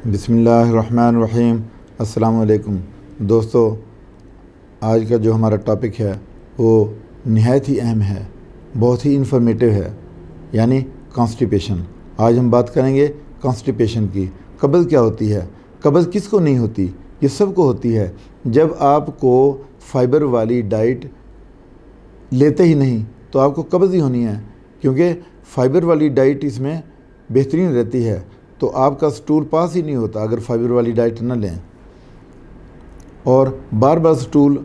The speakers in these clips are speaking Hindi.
बिस्मिल्लाहिर्रहमानिर्रहीम। अस्सलाम वालेकुम दोस्तों, आज का जो हमारा टॉपिक है वो निहायत ही अहम है, बहुत ही इन्फॉर्मेटिव है, यानी कॉन्स्टिपेशन। आज हम बात करेंगे कॉन्स्टिपेशन की। कब्ज़ क्या होती है? कब्ज़ किसको नहीं होती? ये सबको होती है। जब आपको फ़ाइबर वाली डाइट लेते ही नहीं तो आपको कब्ज़ ही होनी है, क्योंकि फ़ाइबर वाली डाइट इसमें बेहतरीन रहती है। तो आपका स्टूल पास ही नहीं होता अगर फ़ाइबर वाली डाइट न लें, और बार बार स्टूल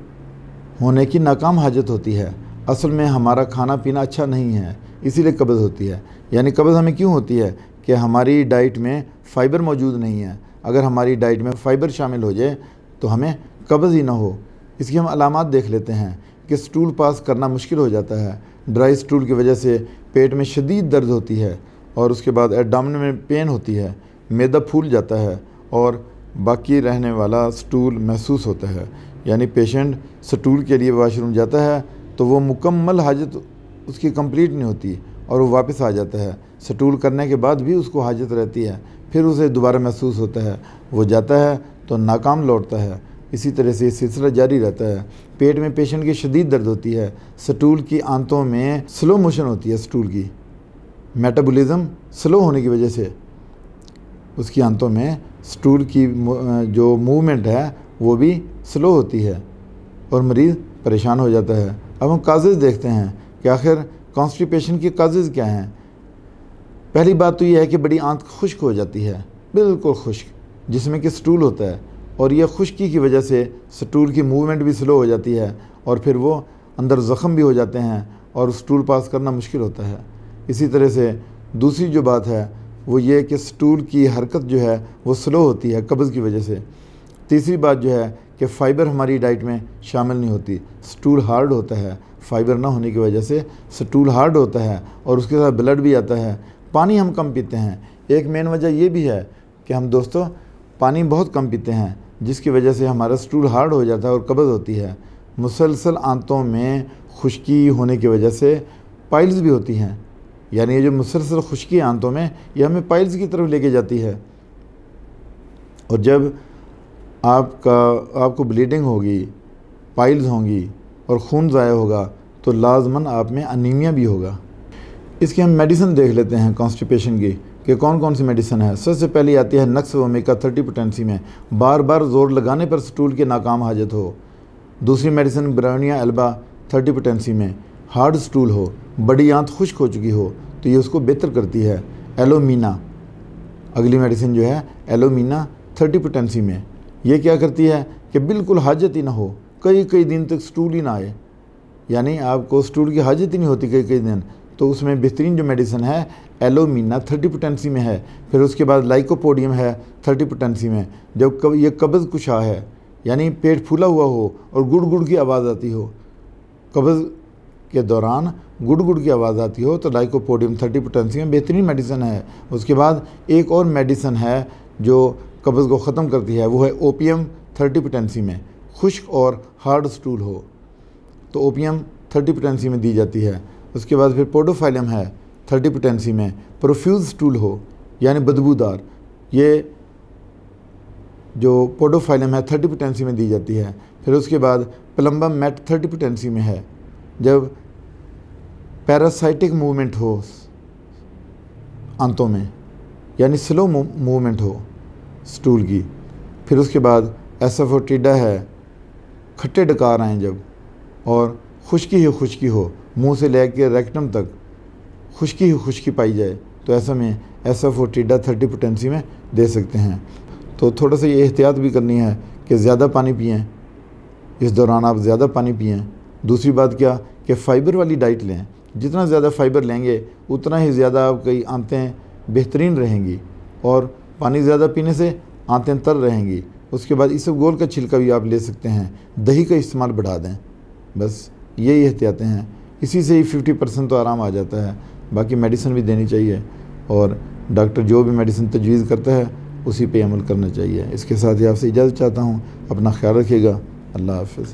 होने की नाकाम हाजत होती है। असल में हमारा खाना पीना अच्छा नहीं है, इसीलिए कब्ज़ होती है। यानी कब्ज़ हमें क्यों होती है कि हमारी डाइट में फ़ाइबर मौजूद नहीं है। अगर हमारी डाइट में फ़ाइबर शामिल हो जाए तो हमें कब्ज़ ही ना हो। इसकी हम अलामात देख लेते हैं कि स्टूल पास करना मुश्किल हो जाता है। ड्राई स्टूल की वजह से पेट में शदीद दर्द होती है, और उसके बाद एब्डोमेन में पेन होती है, मैदा फूल जाता है और बाकी रहने वाला स्टूल महसूस होता है। यानी पेशेंट स्टूल के लिए वाशरूम जाता है तो वो मुकम्मल हाजत उसकी कंप्लीट नहीं होती और वो वापस आ जाता है। स्टूल करने के बाद भी उसको हाजत रहती है, फिर उसे दोबारा महसूस होता है, वो जाता है तो नाकाम लौटता है। इसी तरह से सिलसिला जारी रहता है। पेट में पेशेंट की शदीद दर्द होती है। स्टूल की आंतों में स्लो मोशन होती है। स्टूल की मेटाबॉलिज्म स्लो होने की वजह से उसकी आंतों में स्टूल की जो मूवमेंट है वो भी स्लो होती है और मरीज़ परेशान हो जाता है। अब हम काजेज़ देखते हैं कि आखिर कॉन्स्टिपेशन की काजेज़ क्या हैं। पहली बात तो ये है कि बड़ी आंत खुश्क हो जाती है, बिल्कुल खुश्क, जिसमें कि स्टूल होता है, और यह खुश्की की वजह से स्टूल की मूवमेंट भी स्लो हो जाती है और फिर वो अंदर ज़ख़म भी हो जाते हैं और स्टूल पास करना मुश्किल होता है। इसी तरह से दूसरी जो बात है वो ये कि स्टूल की हरकत जो है वो स्लो होती है कब्ज़ की वजह से। तीसरी बात जो है कि फ़ाइबर हमारी डाइट में शामिल नहीं होती। स्टूल हार्ड होता है, फ़ाइबर ना होने की वजह से स्टूल हार्ड होता है और उसके साथ ब्लड भी आता है। पानी हम कम पीते हैं। एक मेन वजह ये भी है कि हम दोस्तों पानी बहुत कम पीते हैं, जिसकी वजह से हमारा स्टूल हार्ड हो जाता है और कब्ज़ होती है। मुसलसल आंतों में खुश्की होने की वजह से पाइल्स भी होती हैं। यानी ये जो मुसलसल खुश्की आंतों में, यह हमें पाइल्स की तरफ लेके जाती है। और जब आपको ब्लीडिंग होगी, पाइल्स होंगी और खून ज़ाया होगा तो लाजमन आप में अनीमिया भी होगा। इसकी हम मेडिसिन देख लेते हैं कॉन्स्टिपेशन की कि कौन कौन सी मेडिसिन है। सबसे पहले आती है नक्स ओमेगा 30 पोटेंसी में, बार बार ज़ोर लगाने पर स्टूल के नाकाम हाजत हो। दूसरी मेडिसिन ब्राउनिया एल्बा 30 पोटेंसी में, हार्ड स्टूल हो, बड़ी आंत खुश्क हो चुकी हो तो ये उसको बेहतर करती है। एलोमीना अगली मेडिसिन जो है, एलोमीना 30 पोटेंसी में, ये क्या करती है कि बिल्कुल हाजत ही ना हो, कई कई दिन तक स्टूल ही ना आए, यानी आपको स्टूल की हाजत ही नहीं होती कई कई दिन, तो उसमें बेहतरीन जो मेडिसिन है एलोमीना 30 पोटेंसी में है। फिर उसके बाद लाइकोपोडियम है 30 पोटेंसी में। जब ये कब्ज़ कुशा है, यानी पेट फूला हुआ हो और गुड़ गुड़ की आवाज़ आती हो, कब्ज़ के दौरान गुड़ गुड़ की आवाज़ आती हो, तो लाइकोपोडियम 30 पोटेंसी में बेहतरीन मेडिसिन है। उसके बाद एक और मेडिसिन है जो कब्ज़ को ख़त्म करती है, वो है ओपियम 30 पोटेंसी में। खुश्क और हार्ड स्टूल हो तो ओपियम 30 पोटेंसी में दी जाती है। उसके बाद फिर पोडोफाइलम है 30 पोटेंसी में। प्रोफ्यूज स्टूल हो यानी बदबूदार, ये जो पोडोफाइलम है 30 पोटेंसी में दी जाती है। फिर उसके बाद प्लम्बम मेट 30 पोटेंसी में है, जब पैरासाइटिक मूवमेंट हो आंतों में, यानी स्लो मूवमेंट हो स्टूल की। फिर उसके बाद एसोफोटिडा है, खट्टे डकार आएँ जब, और खुश्की हो, मुंह से लेकर रेक्टम तक खुश्की पाई जाए, तो ऐसा में एसोफोटिडा 30 पोटेंसी में दे सकते हैं। तो थोड़ा सा ये एहतियात भी करनी है कि ज़्यादा पानी पिएँ, इस दौरान आप ज़्यादा पानी पिएँ। दूसरी बात क्या कि फ़ाइबर वाली डाइट लें, जितना ज़्यादा फ़ाइबर लेंगे उतना ही ज़्यादा आपकी आंतें बेहतरीन रहेंगी, और पानी ज़्यादा पीने से आंतें तर रहेंगी। उसके बाद इसबगोल का छिलका भी आप ले सकते हैं, दही का इस्तेमाल बढ़ा दें। बस यही एहतियातें हैं, इसी से ही 50% तो आराम आ जाता है। बाकी मेडिसिन भी देनी चाहिए, और डॉक्टर जो भी मेडिसिन तजवीज़ करता है उसी पे अमल करना चाहिए। इसके साथ ही आपसे इजाज़त चाहता हूँ। अपना ख्याल रखिएगा। अल्लाह हाफ़िज़।